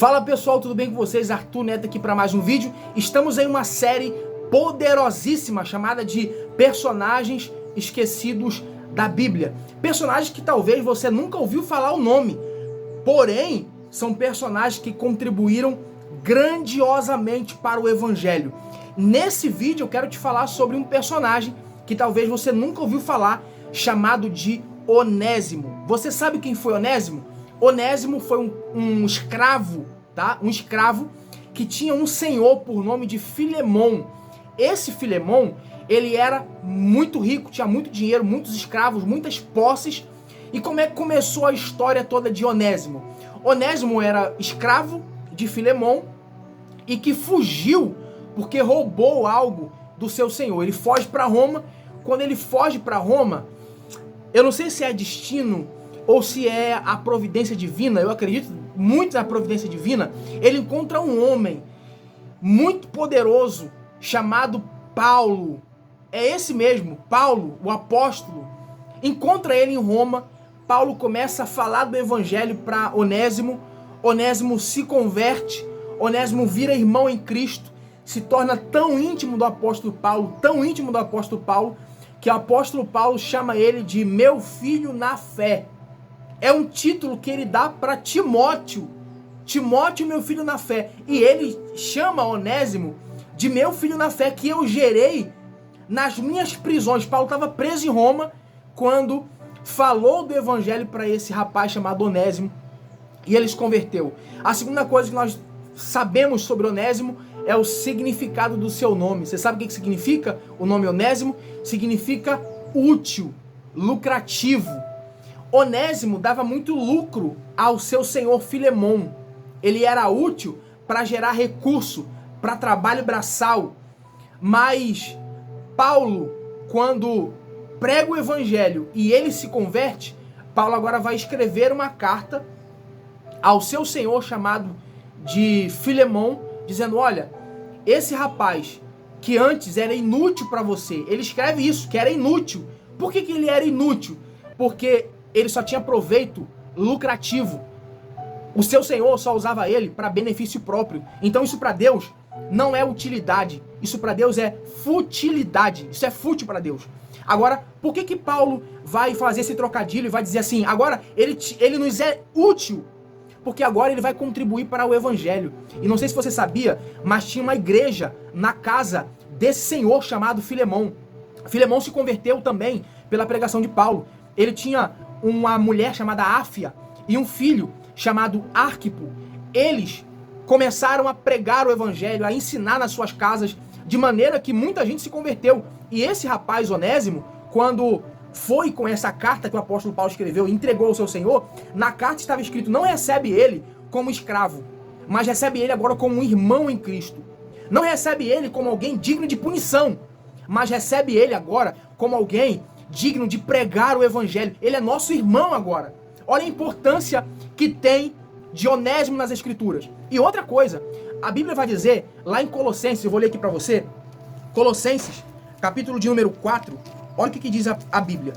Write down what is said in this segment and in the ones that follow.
Fala pessoal, tudo bem com vocês? Arthur Neto aqui para mais um vídeo. Estamos em uma série poderosíssima chamada de Personagens Esquecidos da Bíblia. Personagens que talvez você nunca ouviu falar o nome, porém são personagens que contribuíram grandiosamente para o Evangelho. Nesse vídeo eu quero te falar sobre um personagem que talvez você nunca ouviu falar, chamado de Onésimo. Você sabe quem foi Onésimo? Onésimo foi um escravo, tá? Um escravo que tinha um senhor por nome de Filemon. Esse Filemon, ele era muito rico, tinha muito dinheiro, muitos escravos, muitas posses. E como é que começou a história toda de Onésimo? Onésimo era escravo de Filemon e que fugiu porque roubou algo do seu senhor. Ele foge para Roma. Quando ele foge para Roma, eu não sei se é destino ou se é a providência divina, eu acredito muito na providência divina. Ele encontra um homem muito poderoso chamado Paulo. É esse mesmo, Paulo, o apóstolo. Encontra ele em Roma. Paulo começa a falar do evangelho para Onésimo. Onésimo se converte. Onésimo vira irmão em Cristo. Se torna tão íntimo do apóstolo Paulo, que o apóstolo Paulo chama ele de meu filho na fé. É um título que ele dá para Timóteo. Timóteo, meu filho na fé. E ele chama Onésimo de meu filho na fé, que eu gerei nas minhas prisões. Paulo estava preso em Roma quando falou do evangelho para esse rapaz chamado Onésimo. E ele se converteu. A segunda coisa que nós sabemos sobre Onésimo é o significado do seu nome. Você sabe o que significa o nome Onésimo? Significa útil, lucrativo. Onésimo dava muito lucro ao seu senhor Filemon. Ele era útil para gerar recurso, para trabalho braçal. Mas Paulo, quando prega o evangelho e ele se converte, Paulo agora vai escrever uma carta ao seu senhor chamado de Filemon, dizendo: olha, esse rapaz que antes era inútil para você, ele escreve isso, que era inútil. Por que ele era inútil? Porque ele só tinha proveito lucrativo. O seu senhor só usava ele para benefício próprio. Então isso para Deus não é utilidade. Isso para Deus é futilidade. Isso é fútil para Deus. Agora, por que Paulo vai fazer esse trocadilho e vai dizer assim, agora ele nos é útil? Porque agora ele vai contribuir para o evangelho. E não sei se você sabia, mas tinha uma igreja na casa desse senhor chamado Filemon. Filemon se converteu também pela pregação de Paulo. Ele tinha uma mulher chamada Áfia e um filho chamado Arquipo. Eles começaram a pregar o evangelho, a ensinar nas suas casas, de maneira que muita gente se converteu. E esse rapaz Onésimo, quando foi com essa carta que o apóstolo Paulo escreveu e entregou ao seu senhor, na carta estava escrito: não recebe ele como escravo, mas recebe ele agora como um irmão em Cristo. Não recebe ele como alguém digno de punição, mas recebe ele agora como alguém digno de pregar o evangelho. Ele é nosso irmão agora. Olha a importância que tem de Onésimo nas escrituras. E outra coisa, a Bíblia vai dizer lá em Colossenses, eu vou ler aqui para você, Colossenses, capítulo de número 4, olha o que diz a Bíblia.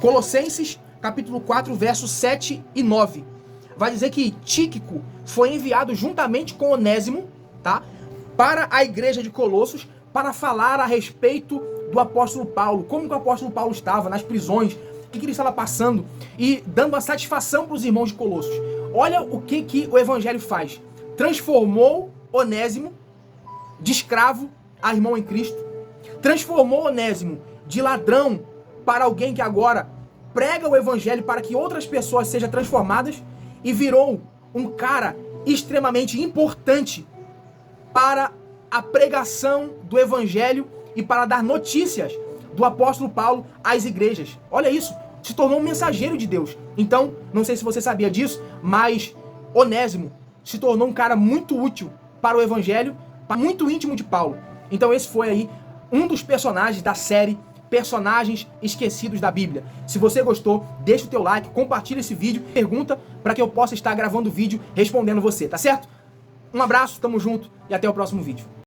Colossenses, capítulo 4, versos 7 e 9. Vai dizer que Tíquico foi enviado juntamente com Onésimo, tá, para a igreja de Colossos, para falar a respeito do apóstolo Paulo, como que o apóstolo Paulo estava nas prisões, o que ele estava passando, e dando uma satisfação para os irmãos de Colossos. Olha o que o evangelho faz. Transformou Onésimo de escravo a irmão em Cristo. Transformou Onésimo de ladrão para alguém que agora prega o evangelho para que outras pessoas sejam transformadas, e virou um cara extremamente importante para a pregação do evangelho e para dar notícias do apóstolo Paulo às igrejas. Olha isso, se tornou um mensageiro de Deus. Então, não sei se você sabia disso, mas Onésimo se tornou um cara muito útil para o evangelho, muito íntimo de Paulo. Então esse foi aí um dos personagens da série Personagens Esquecidos da Bíblia. Se você gostou, deixa o teu like, compartilha esse vídeo, pergunta para que eu possa estar gravando vídeo respondendo você, tá certo? Um abraço, tamo junto e até o próximo vídeo.